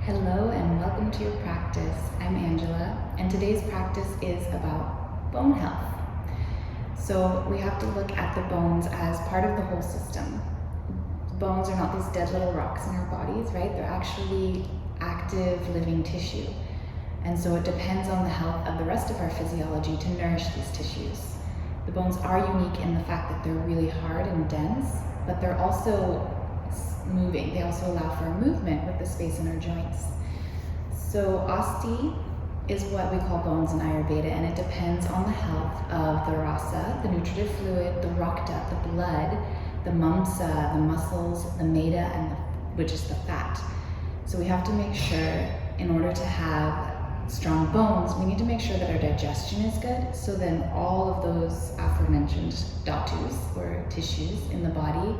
Hello and welcome to your practice. I'm Angela, and today's practice is about bone health. So we have to look at the bones as part of the whole system. Bones are not these dead little rocks in our bodies, right? They're actually active living tissue. And so it depends on the health of the rest of our physiology to nourish these tissues. The bones are unique in the fact that they're really hard and dense, but they're also moving. They also allow for movement with the space in our joints. So osti is what we call bones in Ayurveda, and it depends on the health of the rasa, the nutritive fluid, the rakta, the blood, the mamsa, the muscles, the meda, which is the fat. So we have to make sure, in order to have strong bones, we need to make sure that our digestion is good. So then all of those aforementioned dhatus, or tissues in the body,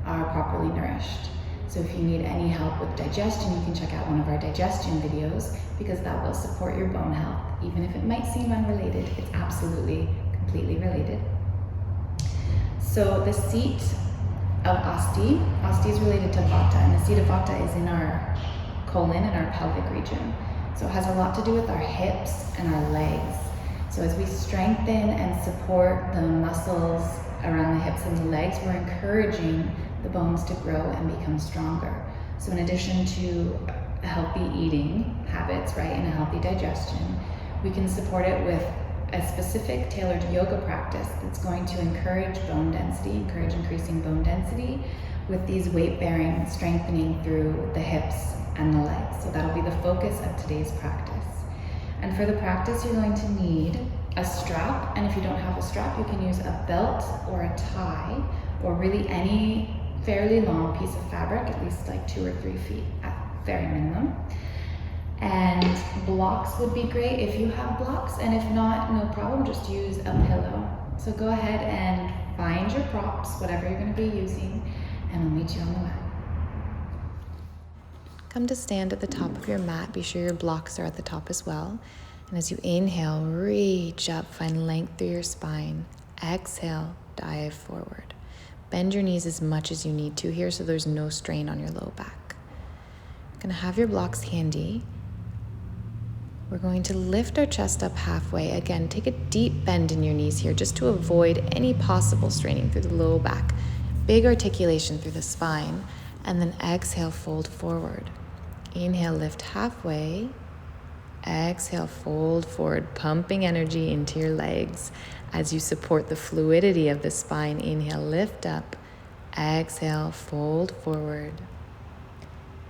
are properly nourished. So if you need any help with digestion, you can check out one of our digestion videos, because that will support your bone health. Even if it might seem unrelated, it's absolutely completely related. So the seat of asti is related to vata, and the seat of vata is in our colon and our pelvic region. So it has a lot to do with our hips and our legs. So as we strengthen and support the muscles around the hips and the legs, we're encouraging the bones to grow and become stronger. So in addition to healthy eating habits, right, and a healthy digestion, we can support it with a specific tailored yoga practice that's going to encourage bone density, encourage increasing bone density with these weight-bearing strengthening through the hips and the legs. So that'll be the focus of today's practice. And for the practice, you're going to need a strap, and if you don't have a strap, you can use a belt or a tie, or really any fairly long piece of fabric, at least like 2 or 3 feet at very minimum. And blocks would be great if you have blocks, and if not, no problem, just use a pillow. So go ahead and find your props, whatever you're going to be using, and I'll meet you on the mat. Come to stand at the top of your mat. Be sure your blocks are at the top as well. And as you inhale, reach up, find length through your spine. Exhale, dive forward. Bend your knees as much as you need to here so there's no strain on your low back. You're going to have your blocks handy. We're going to lift our chest up halfway. Again, take a deep bend in your knees here just to avoid any possible straining through the low back. Big articulation through the spine. And then exhale, fold forward. Inhale, lift halfway. Exhale, fold forward, pumping energy into your legs as you support the fluidity of the spine. Inhale, lift up. Exhale, fold forward.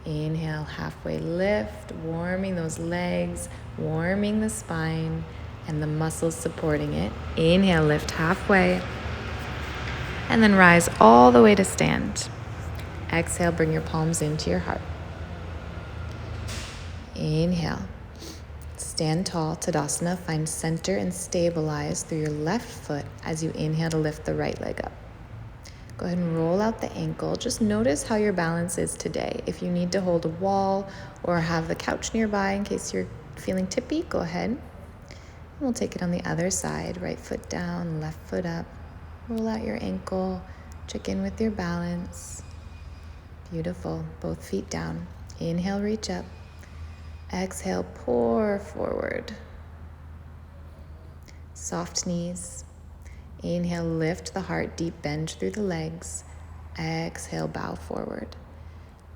Inhale, halfway lift, warming those legs, warming the spine and the muscles supporting it. Inhale, lift halfway. And then rise all the way to stand. Exhale, bring your palms into your heart. Inhale. Stand tall, Tadasana. Find center and stabilize through your left foot as you inhale to lift the right leg up. Go ahead and roll out the ankle. Just notice how your balance is today. If you need to hold a wall or have the couch nearby in case you're feeling tippy, go ahead. And we'll take it on the other side. Right foot down, left foot up. Roll out your ankle. Check in with your balance. Beautiful. Both feet down. Inhale, reach up. Exhale, pour forward. Soft knees. Inhale, lift the heart, deep bend through the legs. Exhale, bow forward.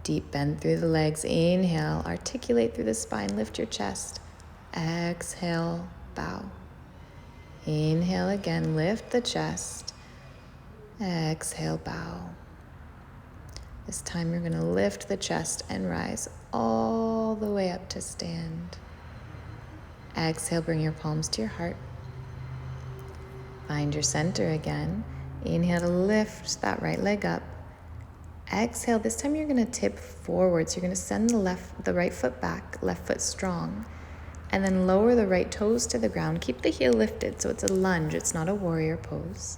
Deep bend through the legs. Inhale, articulate through the spine, lift your chest. Exhale, bow. Inhale again, lift the chest. Exhale, bow. This time you're going to lift the chest and rise all the way up to stand. Exhale, bring your palms to your heart. Find your center again. Inhale to lift that right leg up. Exhale, this time you're going to tip forward. So you're going to send the right foot back, left foot strong, and then lower the right toes to the ground. Keep the heel lifted so it's a lunge, it's not a warrior pose.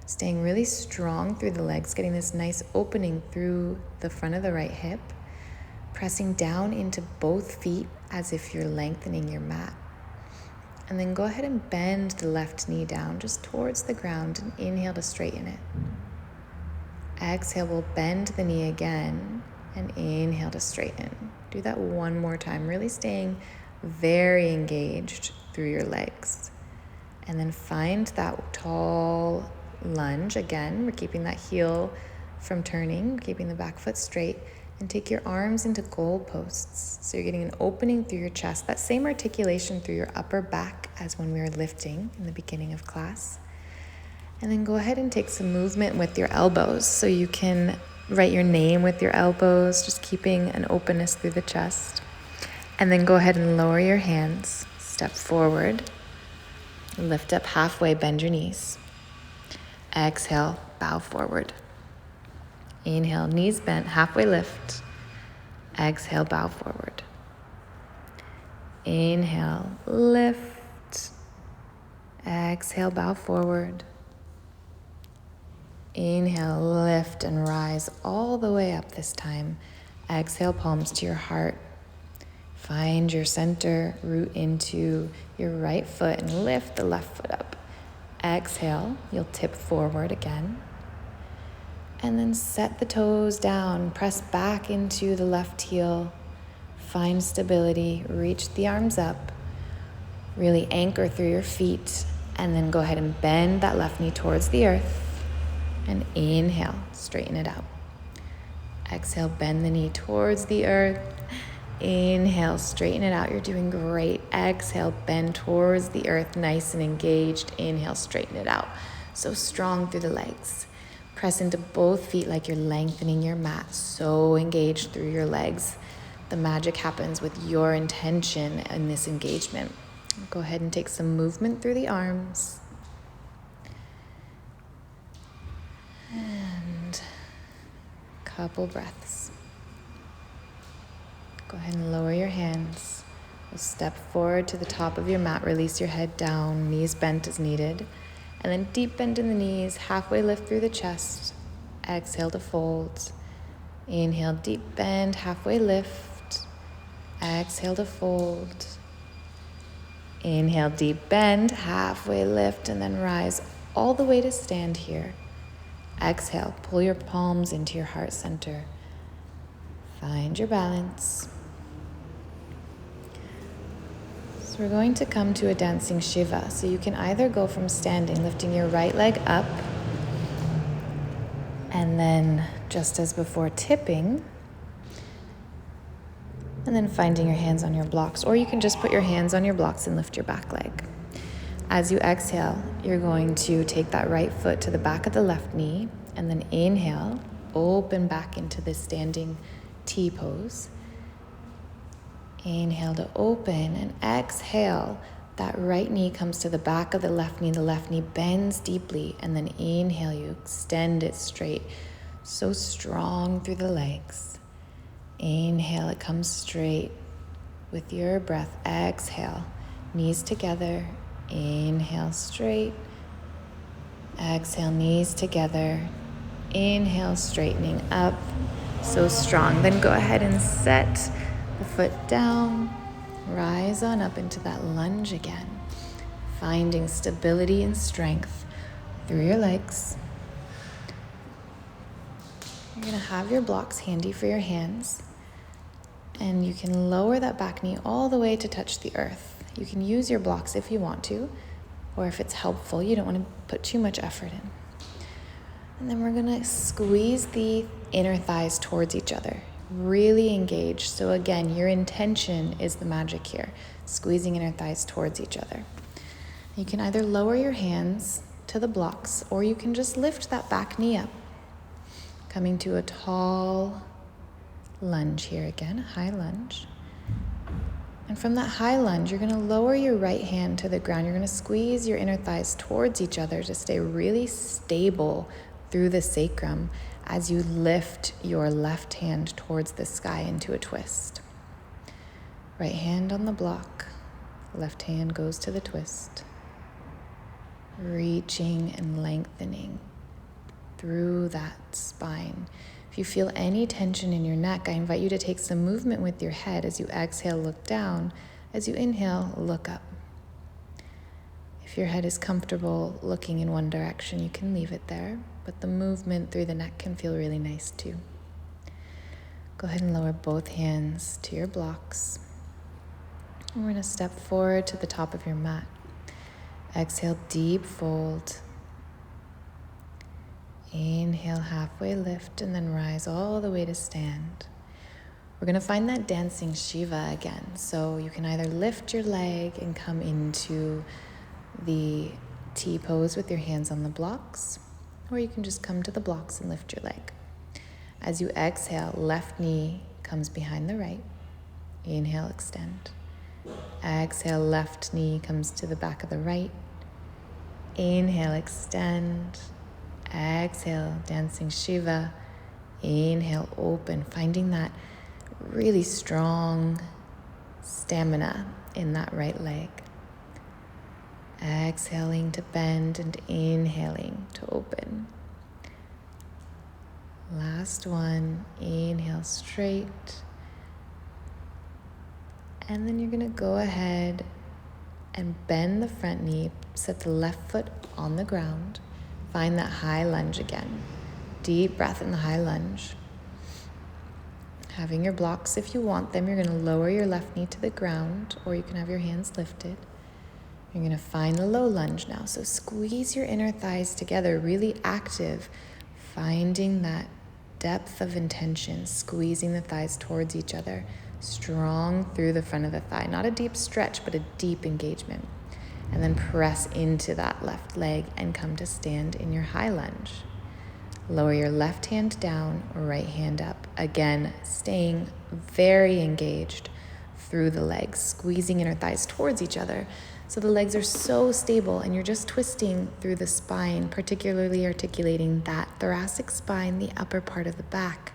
Staying really strong through the legs, getting this nice opening through the front of the right hip. Pressing down into both feet as if you're lengthening your mat. And then go ahead and bend the left knee down just towards the ground and inhale to straighten it. Exhale, we'll bend the knee again and inhale to straighten. Do that one more time, really staying very engaged through your legs. And then find that tall lunge. Again, we're keeping that heel from turning, keeping the back foot straight, and take your arms into goalposts. So you're getting an opening through your chest, that same articulation through your upper back as when we were lifting in the beginning of class. And then go ahead and take some movement with your elbows. So you can write your name with your elbows, just keeping an openness through the chest. And then go ahead and lower your hands, step forward, lift up halfway, bend your knees. Exhale, bow forward. Inhale, knees bent, halfway lift. Exhale, bow forward. Inhale, lift. Exhale, bow forward. Inhale, lift and rise all the way up this time. Exhale, palms to your heart. Find your center, root into your right foot and lift the left foot up. Exhale, you'll tip forward again. And then set the toes down, press back into the left heel. Find stability, reach the arms up. Really anchor through your feet. And then go ahead and bend that left knee towards the earth. And inhale, straighten it out. Exhale, bend the knee towards the earth. Inhale, straighten it out. You're doing great. Exhale, bend towards the earth, nice and engaged. Inhale, straighten it out. So strong through the legs. Press into both feet like you're lengthening your mat. So engaged through your legs. The magic happens with your intention in this engagement. Go ahead and take some movement through the arms. And a couple breaths. Go ahead and lower your hands. We'll step forward to the top of your mat. Release your head down, knees bent as needed. And then deep bend in the knees, halfway lift through the chest. Exhale to fold. Inhale, deep bend, halfway lift. Exhale to fold. Inhale, deep bend, halfway lift, and then rise all the way to stand here. Exhale, pull your palms into your heart center. Find your balance. So we're going to come to a dancing Shiva. So you can either go from standing, lifting your right leg up, and then just as before, tipping, and then finding your hands on your blocks. Or you can just put your hands on your blocks and lift your back leg. As you exhale, you're going to take that right foot to the back of the left knee, and then inhale, open back into this standing T pose. Inhale to open, and exhale, that right knee comes to the back of the left knee bends deeply, and then inhale, you extend it straight, so strong through the legs. Inhale, it comes straight with your breath. Exhale, knees together, inhale straight, exhale, knees together, inhale, straightening up, so strong. Then go ahead and set the foot down, rise on up into that lunge again, finding stability and strength through your legs. You're going to have your blocks handy for your hands, and you can lower that back knee all the way to touch the earth. You can use your blocks if you want to, or if it's helpful, you don't want to put too much effort in. And then we're going to squeeze the inner thighs towards each other. Really engage. So again, your intention is the magic here. Squeezing inner thighs towards each other. You can either lower your hands to the blocks, or you can just lift that back knee up. Coming to a tall lunge here again, a high lunge. And from that high lunge, you're going to lower your right hand to the ground. You're going to squeeze your inner thighs towards each other to stay really stable through the sacrum as you lift your left hand towards the sky into a twist. Right hand on the block, left hand goes to the twist. Reaching and lengthening through that spine. If you feel any tension in your neck, I invite you to take some movement with your head. As you exhale, look down. As you inhale, look up. If your head is comfortable looking in one direction, you can leave it there, but the movement through the neck can feel really nice too. Go ahead and lower both hands to your blocks. And we're going to step forward to the top of your mat. Exhale, deep fold. Inhale, halfway lift, and then rise all the way to stand. We're going to find that dancing Shiva again. So you can either lift your leg and come into the T pose with your hands on the blocks, or you can just come to the blocks and lift your leg. As you exhale, left knee comes behind the right. Inhale, extend. Exhale, left knee comes to the back of the right. Inhale, extend. Exhale, dancing Shiva. Inhale, open, finding that really strong stamina in that right leg. Exhaling to bend and inhaling to open. Last one, inhale straight. And then you're going to go ahead and bend the front knee, set the left foot on the ground. Find that high lunge again. Deep breath in the high lunge. Having your blocks, if you want them, you're going to lower your left knee to the ground, or you can have your hands lifted. You're going to find the low lunge now. So squeeze your inner thighs together, really active, finding that depth of intention, squeezing the thighs towards each other, strong through the front of the thigh. Not a deep stretch, but a deep engagement. And then press into that left leg and come to stand in your high lunge. Lower your left hand down, right hand up. Again, staying very engaged through the legs, squeezing inner thighs towards each other. So the legs are so stable and you're just twisting through the spine, particularly articulating that thoracic spine, the upper part of the back.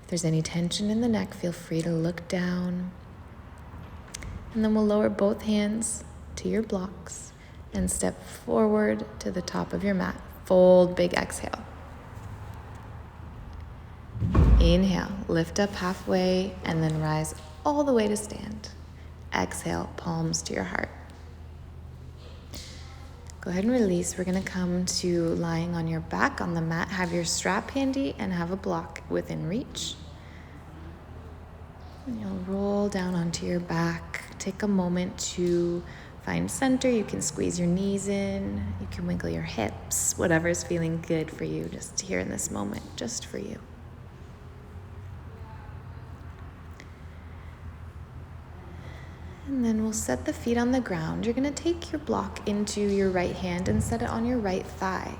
If there's any tension in the neck, feel free to look down. And then we'll lower both hands to your blocks and step forward to the top of your mat. Fold, big exhale. Inhale, lift up halfway and then rise all the way to stand. Exhale, palms to your heart. Go ahead and release. We're going to come to lying on your back on the mat. Have your strap handy and have a block within reach. And you'll roll down onto your back. Take a moment to find center. You can squeeze your knees in. You can wiggle your hips. Whatever's feeling good for you just here in this moment, just for you. And then we'll set the feet on the ground. You're going to take your block into your right hand and set it on your right thigh.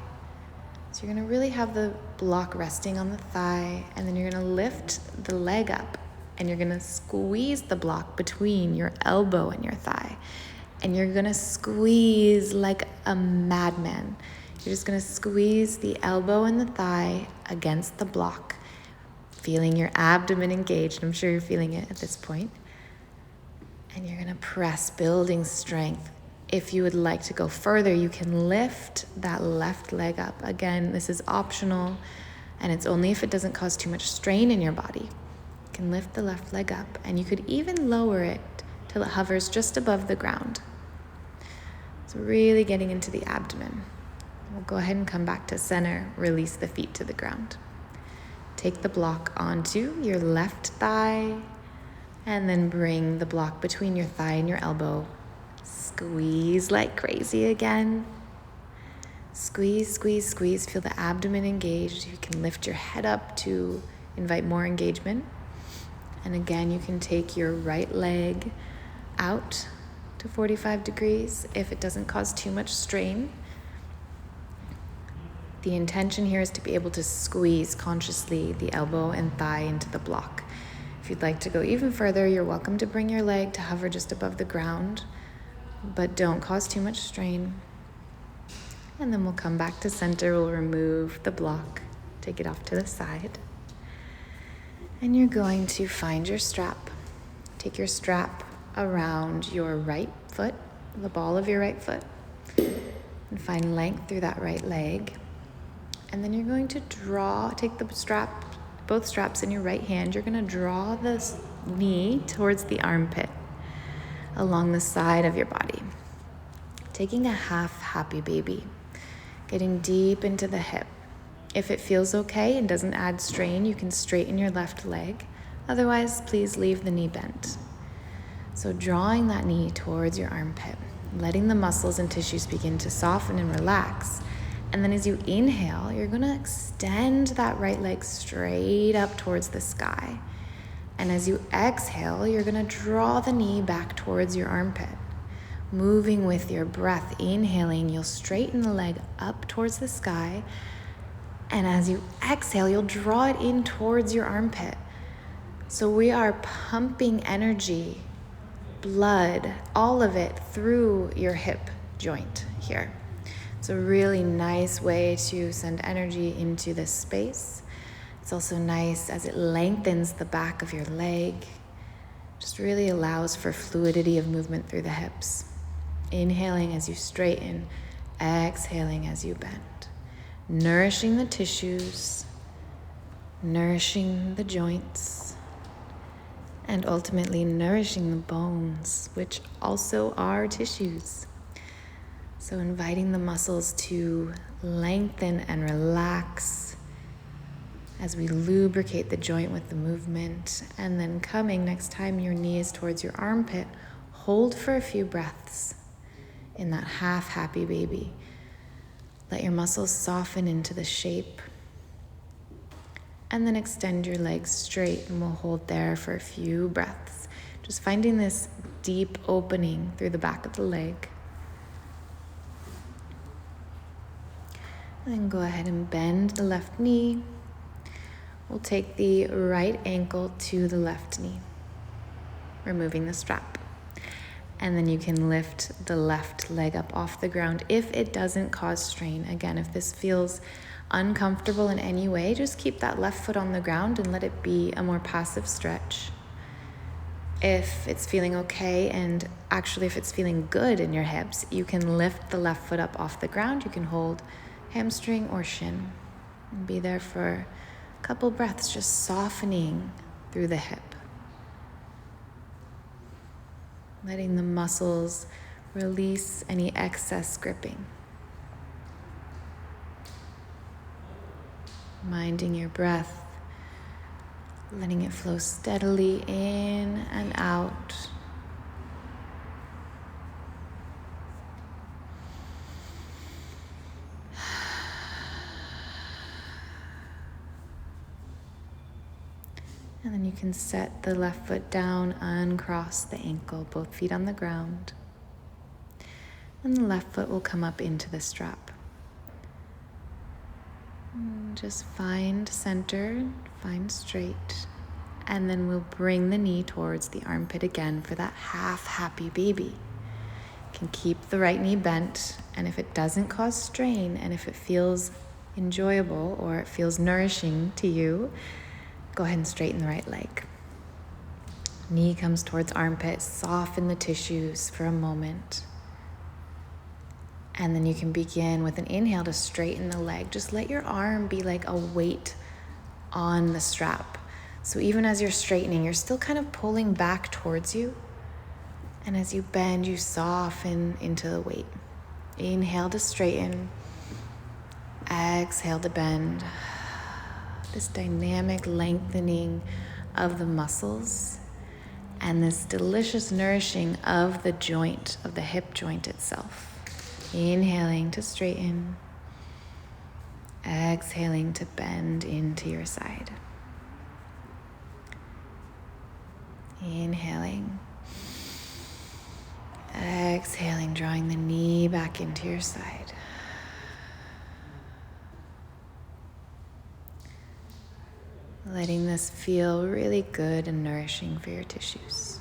So you're going to really have the block resting on the thigh, and then you're going to lift the leg up and you're going to squeeze the block between your elbow and your thigh. And you're going to squeeze like a madman. You're just going to squeeze the elbow and the thigh against the block, feeling your abdomen engaged. I'm sure you're feeling it at this point. And you're going to press, building strength. If you would like to go further, you can lift that left leg up. Again, this is optional, and it's only if it doesn't cause too much strain in your body. You can lift the left leg up, and you could even lower it till it hovers just above the ground. So really getting into the abdomen. We'll go ahead and come back to center, release the feet to the ground. Take the block onto your left thigh, and then bring the block between your thigh and your elbow. Squeeze like crazy again. Squeeze, squeeze, squeeze. Feel the abdomen engaged. You can lift your head up to invite more engagement. And again, you can take your right leg out to 45 degrees if it doesn't cause too much strain. The intention here is to be able to squeeze consciously the elbow and thigh into the block. If you'd like to go even further, you're welcome to bring your leg to hover just above the ground, but don't cause too much strain. And then we'll come back to center. We'll remove the block, take it off to the side. And you're going to find your strap. Take your strap around your right foot, the ball of your right foot, and find length through that right leg. And then you're going to take the strap, both straps in your right hand. You're going to draw the knee towards the armpit along the side of your body. Taking a half happy baby, getting deep into the hip. If it feels okay and doesn't add strain, you can straighten your left leg, Otherwise, please leave the knee bent. So drawing that knee towards your armpit, letting the muscles and tissues begin to soften and relax. And then as you inhale, you're gonna extend that right leg straight up towards the sky. And as you exhale, you're gonna draw the knee back towards your armpit. Moving with your breath, inhaling, you'll straighten the leg up towards the sky. And as you exhale, you'll draw it in towards your armpit. So we are pumping energy, blood, all of it through your hip joint here. It's a really nice way to send energy into this space. It's also nice as it lengthens the back of your leg. Just really allows for fluidity of movement through the hips. Inhaling as you straighten, exhaling as you bend. Nourishing the tissues, nourishing the joints, and ultimately nourishing the bones, which also are tissues. So inviting the muscles to lengthen and relax as we lubricate the joint with the movement. And then coming next time your knee is towards your armpit, hold for a few breaths in that half happy baby. Let your muscles soften into the shape. And then extend your legs straight, and we'll hold there for a few breaths. Just finding this deep opening through the back of the leg. And then go ahead and bend the left knee. We'll take the right ankle to the left knee, removing the strap. And then you can lift the left leg up off the ground if it doesn't cause strain. Again, if this feels uncomfortable in any way, just keep that left foot on the ground and let it be a more passive stretch. If it's feeling okay, and actually if it's feeling good in your hips, you can lift the left foot up off the ground. You can hold hamstring or shin and be there for a couple breaths, just softening through the hip. Letting the muscles release any excess gripping. Minding your breath, letting it flow steadily in and out. And then you can set the left foot down, uncross the ankle, both feet on the ground. And the left foot will come up into the strap. And just find center, find straight. And then we'll bring the knee towards the armpit again for that half happy baby. You can keep the right knee bent, and if it doesn't cause strain, and if it feels enjoyable or it feels nourishing to you, go ahead and straighten the right leg. Knee comes towards armpit, soften the tissues for a moment. And then you can begin with an inhale to straighten the leg. Just let your arm be like a weight on the strap. So even as you're straightening, you're still kind of pulling back towards you. And as you bend, you soften into the weight. Inhale to straighten. Exhale to bend. This dynamic lengthening of the muscles and this delicious nourishing of the joint, of the hip joint itself. Inhaling to straighten, exhaling to bend into your side. Inhaling, exhaling, drawing the knee back into your side. Letting this feel really good and nourishing for your tissues.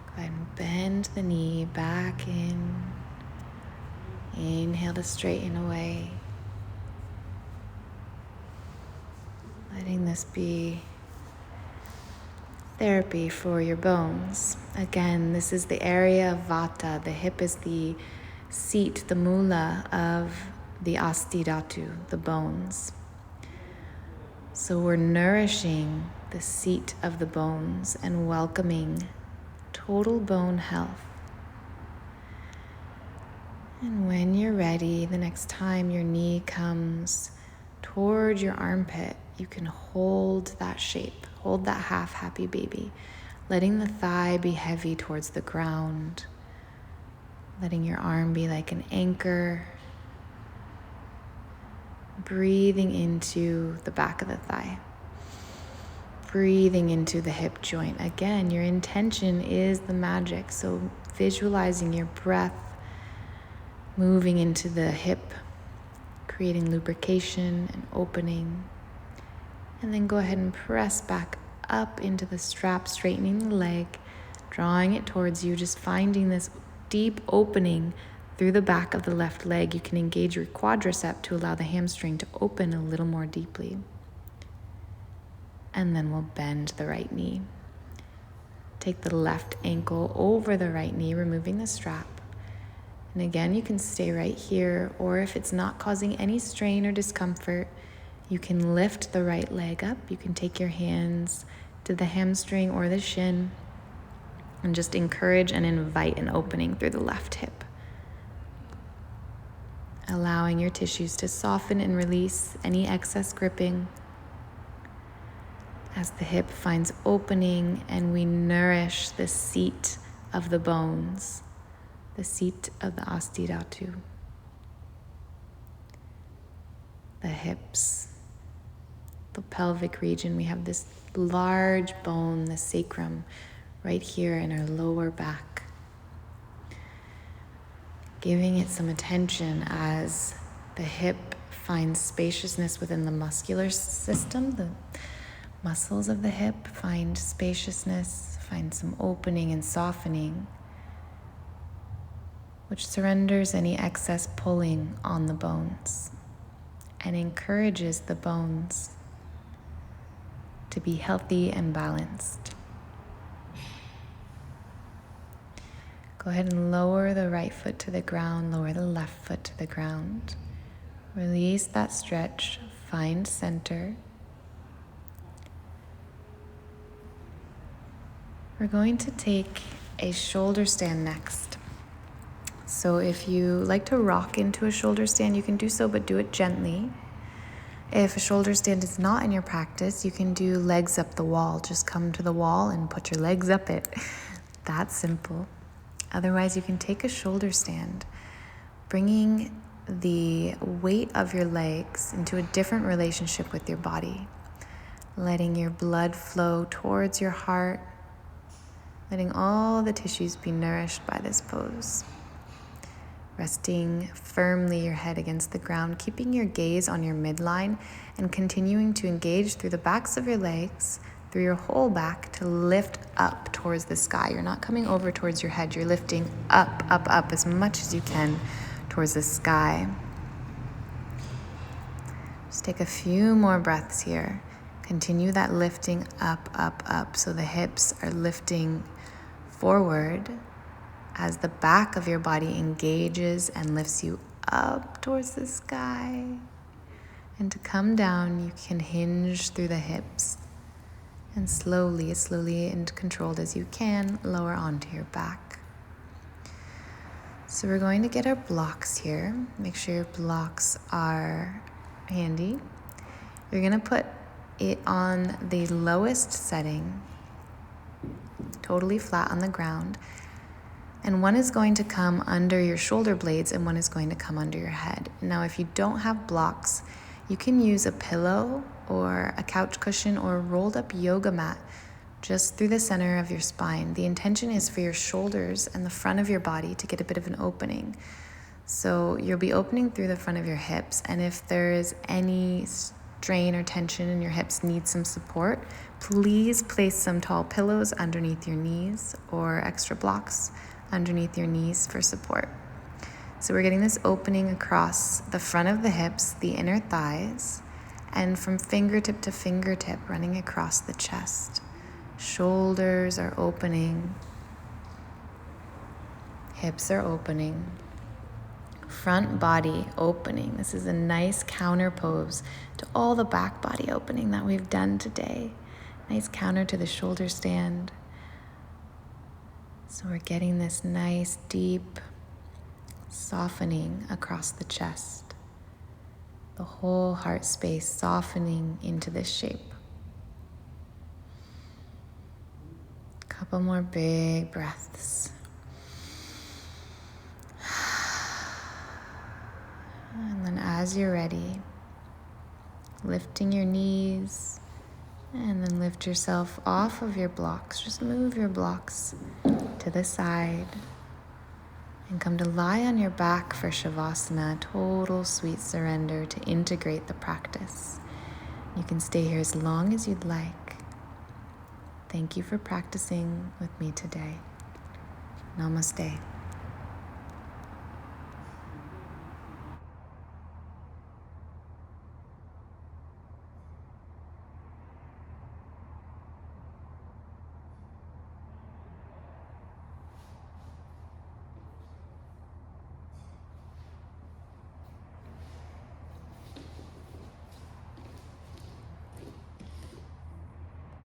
Go ahead and bend the knee back in. Inhale to straighten away. Letting this be therapy for your bones. Again, this is the area of vata. The hip is the seat, the mula of the asti dhatu, the bones. So we're nourishing the seat of the bones and welcoming total bone health. And when you're ready, the next time your knee comes toward your armpit, you can hold that shape. Hold that half happy baby, letting the thigh be heavy towards the ground, letting your arm be like an anchor, breathing into the back of the thigh, breathing into the hip joint. Again, your intention is the magic, so visualizing your breath moving into the hip, creating lubrication and opening. And then go ahead and press back up into the strap, straightening the leg, drawing it towards you, just finding this deep opening through the back of the left leg. You can engage your quadricep to allow the hamstring to open a little more deeply. And then we'll bend the right knee. Take the left ankle over the right knee, removing the strap. And again, you can stay right here, or if it's not causing any strain or discomfort, you can lift the right leg up. You can take your hands to the hamstring or the shin and just encourage and invite an opening through the left hip. Allowing your tissues to soften and release any excess gripping as the hip finds opening and we nourish the seat of the bones, the seat of the osteoarthritis, the hips, the pelvic region. We have this large bone, the sacrum, right here in our lower back. Giving it some attention as the hip finds spaciousness within the muscular system. The muscles of the hip find spaciousness, find some opening and softening, which surrenders any excess pulling on the bones and encourages the bones to be healthy and balanced. Go ahead and lower the right foot to the ground, lower the left foot to the ground. Release that stretch, find center. We're going to take a shoulder stand next. So if you like to rock into a shoulder stand, you can do so, but do it gently. If a shoulder stand is not in your practice, you can do legs up the wall. Just come to the wall and put your legs up it. That's simple. Otherwise, you can take a shoulder stand, bringing the weight of your legs into a different relationship with your body, letting your blood flow towards your heart, letting all the tissues be nourished by this pose. Resting firmly your head against the ground, keeping your gaze on your midline and continuing to engage through the backs of your legs, through your whole back to lift up towards the sky. You're not coming over towards your head. You're lifting up, up, up as much as you can towards the sky. Just take a few more breaths here. Continue that lifting up, up, up. So the hips are lifting forward as the back of your body engages and lifts you up towards the sky. And to come down, you can hinge through the hips and slowly, as slowly and controlled as you can, lower onto your back. So we're going to get our blocks here. Make sure your blocks are handy. You're going to put it on the lowest setting, totally flat on the ground. And one is going to come under your shoulder blades and one is going to come under your head. Now, if you don't have blocks, you can use a pillow or a couch cushion or a rolled up yoga mat just through the center of your spine. The intention is for your shoulders and the front of your body to get a bit of an opening. So you'll be opening through the front of your hips, and if there is any strain or tension and your hips need some support, please place some tall pillows underneath your knees or extra blocks underneath your knees for support. So we're getting this opening across the front of the hips, the inner thighs, and from fingertip to fingertip running across the chest. Shoulders are opening, hips are opening, front body opening. This is a nice counter pose to all the back body opening that we've done today. Nice counter to the shoulder stand. So we're getting this nice deep softening across the chest. The whole heart space softening into this shape. Couple more big breaths. And then as you're ready, lifting your knees, and then lift yourself off of your blocks. Just move your blocks to the side and come to lie on your back for Shavasana, total sweet surrender to integrate the practice. You can stay here as long as you'd like. Thank you for practicing with me today. Namaste.